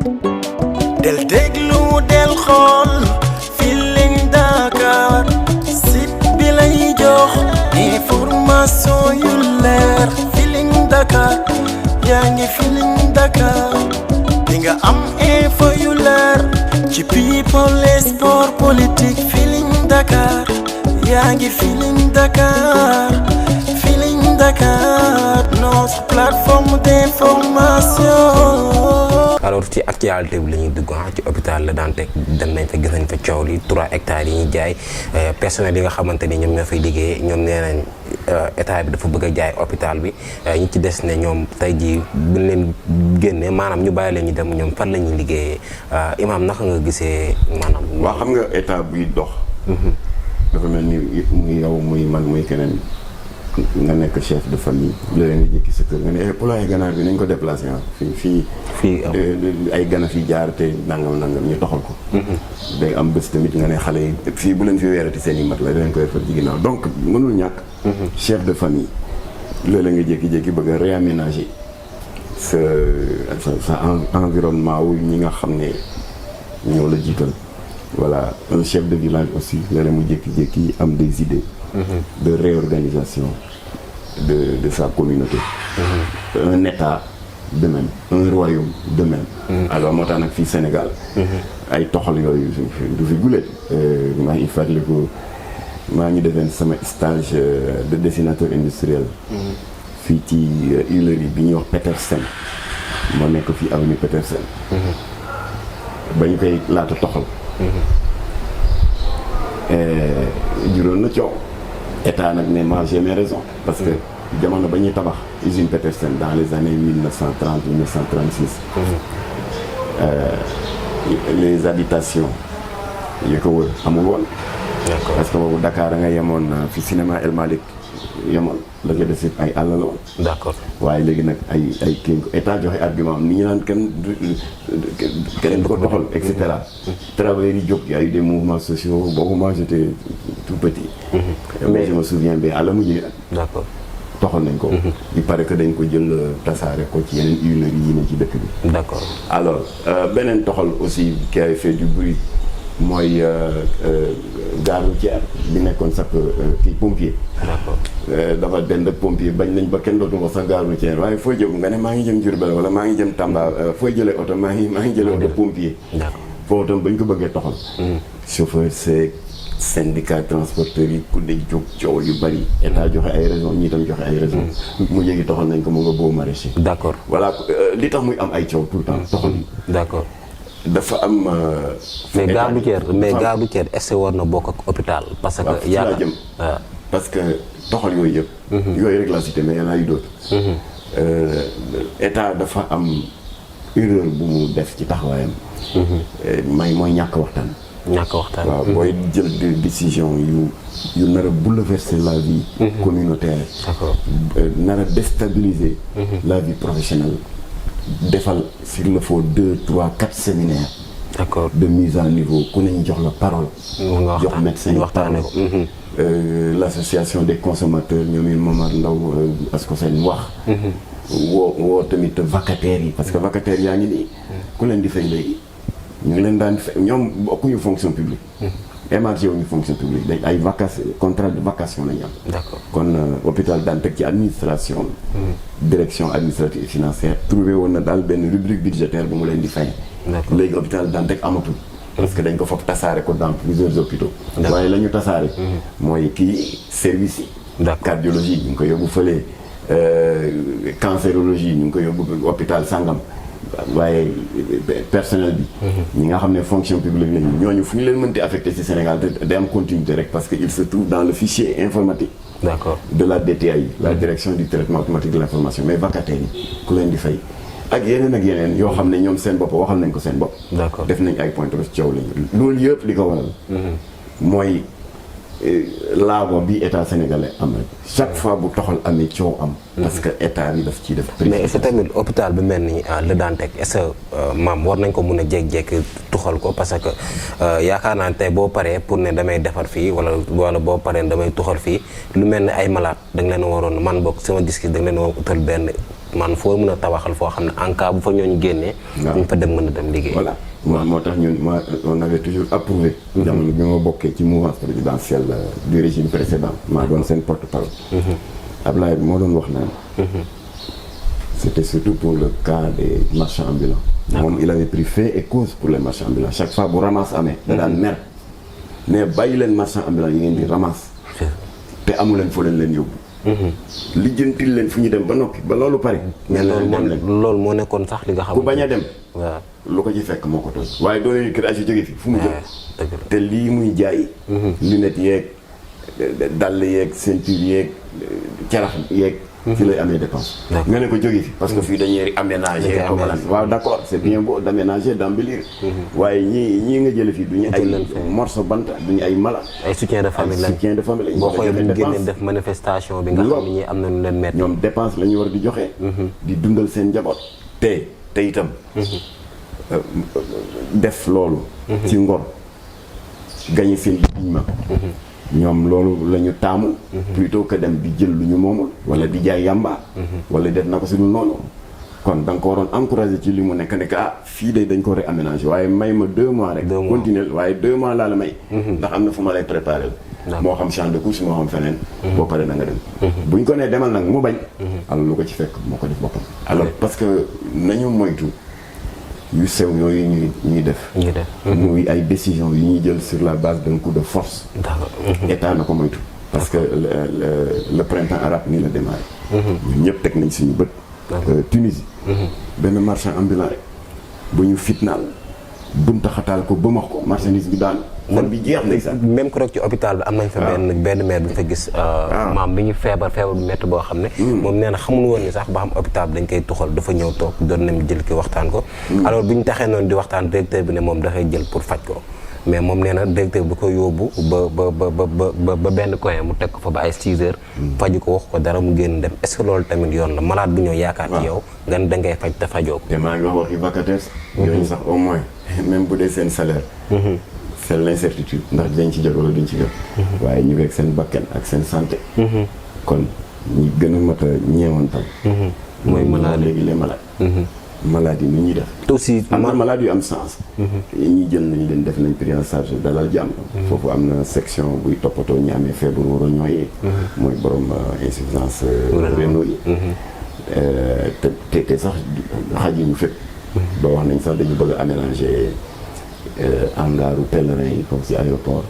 del déglu del xool Feeling Dakar site bi lay jox information yu leer Feeling Dakar yaa ngi Feeling Dakar di nga am info yu leer ci people et sport politique Feeling Dakar yaa ngi Feeling Dakar Feeling Dakar notre plateforme d'information. alors ci actualité bi la ñuy dugg ci hôpital Le Dantec dem nañ fa gis nañ fa coow li 3 hectares yi ñuy jaay personnel yi nga xamante ni ñoom ñoo fay liggéey ñoom nee nañ état bi dafa bëgg a jaay hôpital bi ñi ci des ne ñoom tey jii buñ leen génnee maanaam ñu bàyyi leen ñu dem ñoom fan la ñuy liggéeyee Imaam naka nga gisee maanaam. waaw xam nga état buy dox. dafa mel ni muy yow muy man muy keneen nga nekk chef de famille léeg-léeg nga jékki sa kër nga ne poulailler ganaar bi nañ ko déplacé fii ay gana fi jaar te nangam ñu toxal ko. day am bés tamit nga ne xale yi fii bu leen fi weerati seen i mat la danañ koy far ci ginnaaw donc mënul ñàkk. chef de famille léeg-léeg nga jékki-jékki bëgg a réaménager sa environnement wu ñi nga xam ne ñoo la jiital. voilà un chef de village aussi léeg-léeg mu jékki-jékki am des idées. de réorganisation de sa communauté. Un état de même un royaume de même. alors moo tax nag fii Sénégal. ay toxal yooyu du fi gulet. maa ngi fàttaliku maa ngi defeen sama stage de dessinateur industriel. fii ci huilerie bi ñuy wax Petersen. moo nekk fii avenue Petersen. ba ñu koy laata toxal. juróon na coow. état nag ne moi j'ai mes raisons parce que jamono ba ñuy tabax usine Petersen dans les années 1930 1936 les habitations yi ko wër amul woon. parce que boobu Dakar da nga yemoon fi cinéma El Malick yemoon la ko des ay àll la woon. d'accord waaye léegi nag ay kii état joxe argument am ni ñu naan kenn du ko doxal et cetera. travailleurs yi jóg y a eu des mouvements sociaux boobu moi j'étais tout petit. mais je me souviens bien à la mujj. d'accord toxal nañ ko. il paraît que dañ ko jël tasaare ko ci yeneen huileries yi ne ci dëkk bi. d'accord alors beneen toxal aussi qui a fait du bruit mooy gare routière bi nekkoon sax kii pompier. d'accord dafa dend ak pompier bañ nañ ba kenn dootu ko sax gare routière waaye fooy jëm nga ne maa ngi jëm Diourbel wala maa ngi jëm Tamba fooy jëlee oto maa ngi jëlee oto pompier. d'accord foofu tam bañ ko bëggee toxal. chauffeur c'est syndicat transporteurs yi ku ne jóg coow yu bari. état joxe ay raisons ñii tam joxe ay raisons. mu yéegi toxal nañ ko mu nga boo maraîcher. d'accord voilà li tax muy am ay coow tout le temps toxal yi. d'accord dafa am. mais gare routière est-ce que war na bokk ak hôpital. parce que yaa jëm parce que toxal yooyu yëpp. yooyu rek la cité mais y en a eu d'autres. état dafa am erreur bu mu def ci taxawaayam. mooy ñàkk waxtaan. waaw booy jël des décisions yu nar a bouleverser la vie communautaire. d'accord nar a déstabiliser la vie professionnelle. defal s'il le faut 2, 3, 4 séminaires. d'accord de mise à niveau ku ne ñu jox la parole. jox médecin yi parole. l'association des consommateurs ñoom it Momar Ndaw Ascosen wax. woo tamit vacataires yi parce que vacataires yaa ngi nii. ku leen di fay léegi. ñu ngi leen daan fay ñoom bokkuñu fonction publique. émargé wuñu fonction publique dañ ay contrat de vacation la ñu am. d'accord kon hôpital Dantec ci administration. direction administrative et financière trouvé woon na daal benn rubrique budgétaire bu mu leen di fay. léegi hôpital Dantec amatul. parce que dañ ko foog tasaare ko dans plusieurs hôpitaux. waaye la ñu tasaare. mooy kii service yi. cardiologie ñu ngi ko yóbbu fële cancérologie ñu ngi ko yóbbu hôpital Sangam. waaye personnel bi. ñi nga xam ne fonction publique lañu ñooñu fu ñu leen mënti affecté ci Sénégal te day am continuité rek parce que il se trouve dans le fichier informatique. d'accord de la DTAI la direction du traitement automatique de l'information mais vacataires yi ku leen di fay. ak yeneen yoo xam ne ñoom seen bopp waxal nañ ko seen bopp. d'accord def nañ ay point de coow lañu loolu yëpp li ko waral. mooy laago bi état sénégalais am rek chaque fois bu toxal amee coow am. parce que état bi daf ciy def. mais est-ce que tamit hôpital bi mel ni Le Dantec est-ce que maam war nañ ko mun a jékki-jékki tuxal ko parce que yaakaar naa ne tey boo paree pour ne damay defar fii wala boo paree damay tuxal fii lu mel ni ay malade da nga leen waroon man boog sama gis-gis da nga leen war utal benn man foo mën a tabaxal foo xam ne en cas bu fa ñooñu génnee. ñu fa dem mën a dem liggéey. voilà moo tax ñun on avait toujours approuvé. jamono bi ma bokkee ci mouvance présidentielle du régime précédent. maa doon seen porte-parole. Ablaye moo doon wax naan. c'était surtout pour le cas des marchands ambulants. moom il avait pris fait et cause pour les marchands ambulants chaque fois bu ramasse amee. da daan mer mais bàyyi leen marchands ambulants yi ngeen di ramasse. te amu leen foo leen yóbbu. lijjantil leen fu ñu dem ba noppi ba loolu pare. mais loolu moo nekkoon sax li nga xam. ku bañ a dem. waaw lu ko ci fekk moo ko toll. waaye doole yu kër jóge fi fu mu jëm. te lii muy jaay. lunettes yeeg dàll yeeg ceinture yeeg carax yeeg. fi lay amee dépense. nga ne ko jóge fi parce que fii dañuy aménager. waaw d'accord c'est bien beau d'aménager d'embellir. waaye ñii nga jële fii du ñu ay morceau bant du ñu ay mala. ay soutien de famille lañ soutien de famille lañ. boo xoolee bu ñu génnee def manifestation bi nga xam ne ñii am na lu leen metti. ñoom dépense la ñu war di joxe. di dundal seen njaboot. te itam. def loolu. ci ngor gagner seen lignement. ñoom loolu la ñu taamu. plutôt que dem di jël lu ñu moomul. wala di jaay yàmba. wala def na ko suñu noonu. kon da nga ko waroon encourager ci li mu nekk fii de dañ ko réaménager waaye may ma 2 mois rek. continuer waaye 2 mois laa la may. ndax am na fu ma lay préparer la. moo xam champ de course moo xam feneen. boo paree na nga dem. buñ ko nee demal nag mu bañ. alors lu ko ci fekk moo ko def boppam. alors parce que nañu moytu. yu sew yooyu ñuy def. muy ay décisions yu ñuy jël sur la base d'un coup de force. état na ko moytu. parce que le printemps arabe nii la démarré. ñun ñëpp teg nañ suñu bët. Tunisie. benn marchand ambulant rek bu ñu fitnaal bunta xataal ko bëmax ko marchandise bi daan xol bi jeex na sax. même ko rek ci hôpital bi am nañ fa benn maire bi ñu fa gis. maam bi ñu feebar bu métti boo xam ne. moom nee na xamul woon ni sax ba xam hôpital bi dañ koy tuxal dafa ñëw toog doon nañ jël ki waxtaan ko. alors bi ñu taxee noonu di waxtaan directeur bi ne moom dafay jël pour faj ko. mais moom nee na directeur bi ko yóbbu ba benn coin mu teg ko fa ba ay 6 heures. faju ko wax ko dara mu génn dem est-ce que loolu tamit yoon la malade bu ñëw yaakaar ci yow. nga ne dangay faj te fajoo ko. te maa ngi wax waxi vacataires. yooyu sax au moins même bu dee seen salaire. c'est l'incertitude ndax dinañ ci jot wala duñ ci jot. waaye ñu ngi ak seen bakkan ak seen santé. kon ñi gën a mat a ñeewantal. mooy malade léegi les malades. maladie ni ñuy def. te aussi am na maladie yu am sens. ñi jël nañ leen def nañ prise en charge dalal jàmm. foofu am na section buy toppatoo ñi amee feebaru roñoo yi. mooy borom insuffisance rénaux yi. te sax xajuñu fépp. ba wax nañ sax dañu bëgg a aménager hangaru pèlerin yi foofu ci aéroport.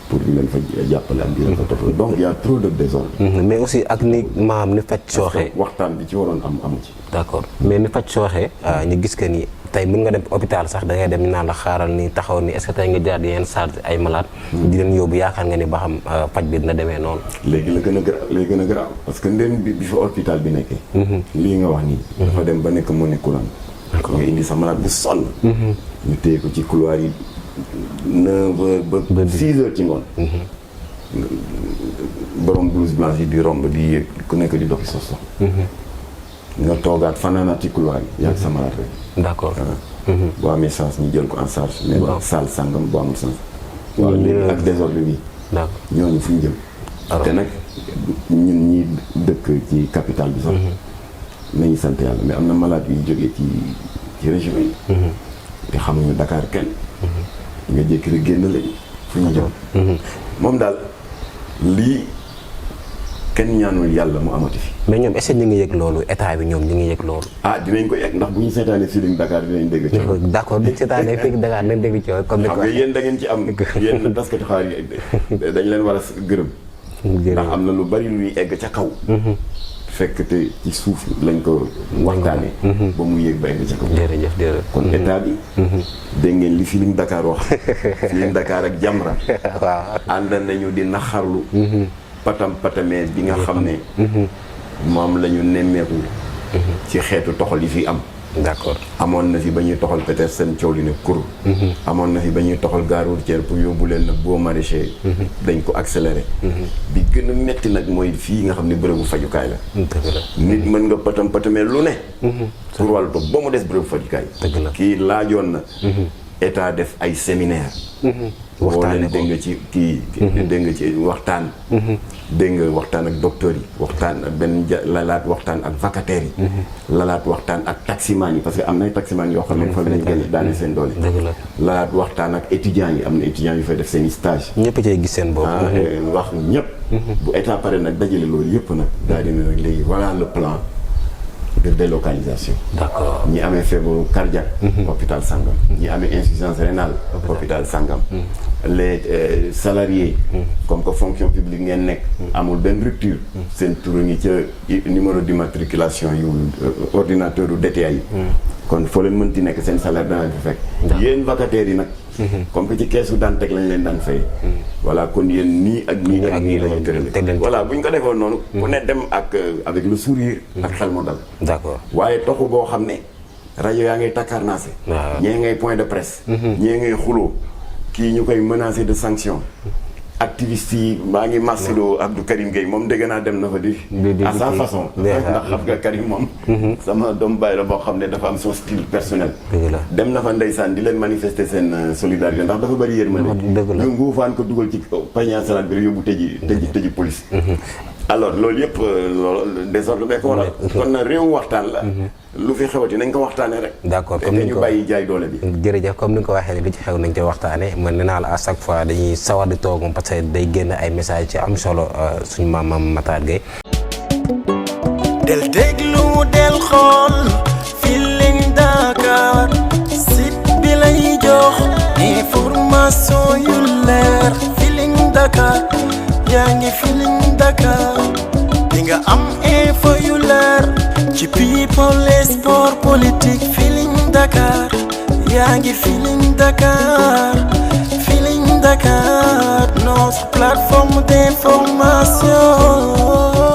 pour di leen fa jàppale ak di leen fa toppatoo donc il y a trop de désordre. mais aussi ak ni maam ni faj sooxee. waxtaan bi ci waroon amu ci. d'accord mais ni faj sooxee ñu gis que ni tey mën nga dem hôpital sax da ngay dem naan la xaaral ni taxaw ni est-ce que tey nga jaar di yenn charge ay malade di leen yóbbu yaakaar nga ni ba xam faj bi dina demee noonu. léegi la gën a garaaw parce que ndem bi fa hôpital bi nekkee. lii nga wax nii. dafa dem ba nekk mu nekkulaan. nga indi sa malade bu sonn. ñu téye ko ci couloir yi 9 heures ba 6 heures ci ngoon. borom blouse blanche yi di romb di yéeg ku nekk di doxi sos nga toogaat fanaanaat ci couloir yi yàgg sa malade rek. d'accord. boo amee chance ñu jël ko en charge. mais ba salle sangam boo amul chance. waaw léegi ak désordre bi. d'accord ñooñu fu ñu jëm. te nag ñun ñi dëkk ci capitale bi sax. nañu sant yàlla mais am na malade yu jógee ci région yi. te xamuñu Dakar kenn. nga jékki rek génn lañu fu ñu jëm. moom daal lii kenn ñaanul yàlla mu amati fi. mais ñoom est-ce que ñu ngi yëg loolu état bi ñoom ñu ngi yëg loolu. dinañ ko yëg ndax bu ñu seetaanee Feeling Dakar dinañ dégg coow. d'accord bu ñu seetaanee Feeling Dakar dinañ dégg coow comme ni ko. xam nga yéen da ngeen ci am yéen taskatu xabaar yi dañ leen war a gërëm. ndax am na lu bari luy egg ca kaw. fekk te ci suuf lañ ko waxtaanee. ba mu yéeg ba egg ca kaw. jërëjëf kon état bi. dégg ngeen li Feeling Dakar wax. Feeling Dakar ak Jamra. waaw ànd nañu di naxarlu. patamee bi nga xam ne. moom la ñu nemmeeku. ci xeetu toxal yi fi am. d'accord amoon na fi ba ñuy toxal peut-être seen coow li ne kur. amoon na fi ba ñuy toxal gare routière pour yóbbu leen nag boo maraîcher. dañ ko accéléré. bi gën a metti nag mooy fii nga xam ne bërëbu fajukaay la. dëgg la nit mën nga patamee lu ne. pour wàllu toog ba mu des bërëbu fajukaay. dëgg la kii laajoon na. état def ay séminaire waxtaane ko dégg nga ci kii dégg nga ci waxtaan dégg nga waxtaan ak docteurs yi waxtaan ak lalaat waxtaan ak vacataires yi lalaat waxtaan ak taximan yi parce que am na ay taximan yoo xam ne fa lañu gën daane seen doole lalaat waxtaan ak étudiants yi am na étudiants yu fay def seen i stage ñëpp cay gis seen bopp wax ñëpp bu état pare nag dajale loolu yëpp nag daal dina nag léegi voilà le plan de délocalisation. D'accord. ñi amee feebaru cardiaque. hôpital Sangam. ñi amee insuffisance rénale. hôpital Sangam. les salariés. comme que fonction publique ngeen nekk. amul benn rupture. seen tur ngi ca numéro d'immatriculation yu ordinateur u DTA yi. kon foo leen mënti nekk seen salaire dana fi fekk. yéen vacataires yi nag. comme que ci keesu daan teg lañ leen daan fay. voilà kon yéen nii ak nii ak nii la ñu tëralee. voilà bu ñu ko defoon noonu. ku ne dem ak avec le sourire. ak xel mu dal. d'accord waaye toxu boo xam ne rajo yaa ngay takkarnaase. waaw ñee ngay point de presse. ñee ngay xuloo kii ñu koy menacer de sanction. activiste yi maa ngi marcelo Abdou Karim Gueye moom dégg naa dem na fa di à sa façon ndax xam nga Karim moom sama doom bàyyi la boo xam ne dafa am son style personnel dem na fa ndeysaan di leen manifester seen solidarité ndax dafa bëri yërmande ñu nguufaan ko dugal ci panier salade bi yóbbu tëji police alors loolu yëpp loolu désordre bee ko waral kon na réew waxtaan la lu fi xewati nañ ko waxtaanee rek. d'accord comme ni ñu bàyyi jaay doole bi. jërëjëf comme ni nga ko waxee li ci xew nañ ko waxtaanee man nee naa la à chaque fois dañuy sawar di toog parce que day génn ay message ci am solo suñu maam Matar Gueye. del déglu del xool Feeling Dakar site bi lay jox information yu leer Feeling Dakar yaa ngi Feeling Dakar di nga am info yu leer ci people et sport politique Feeling Dakar yaa ngi Feeling Dakar Feeling Dakar notre plateforme d'information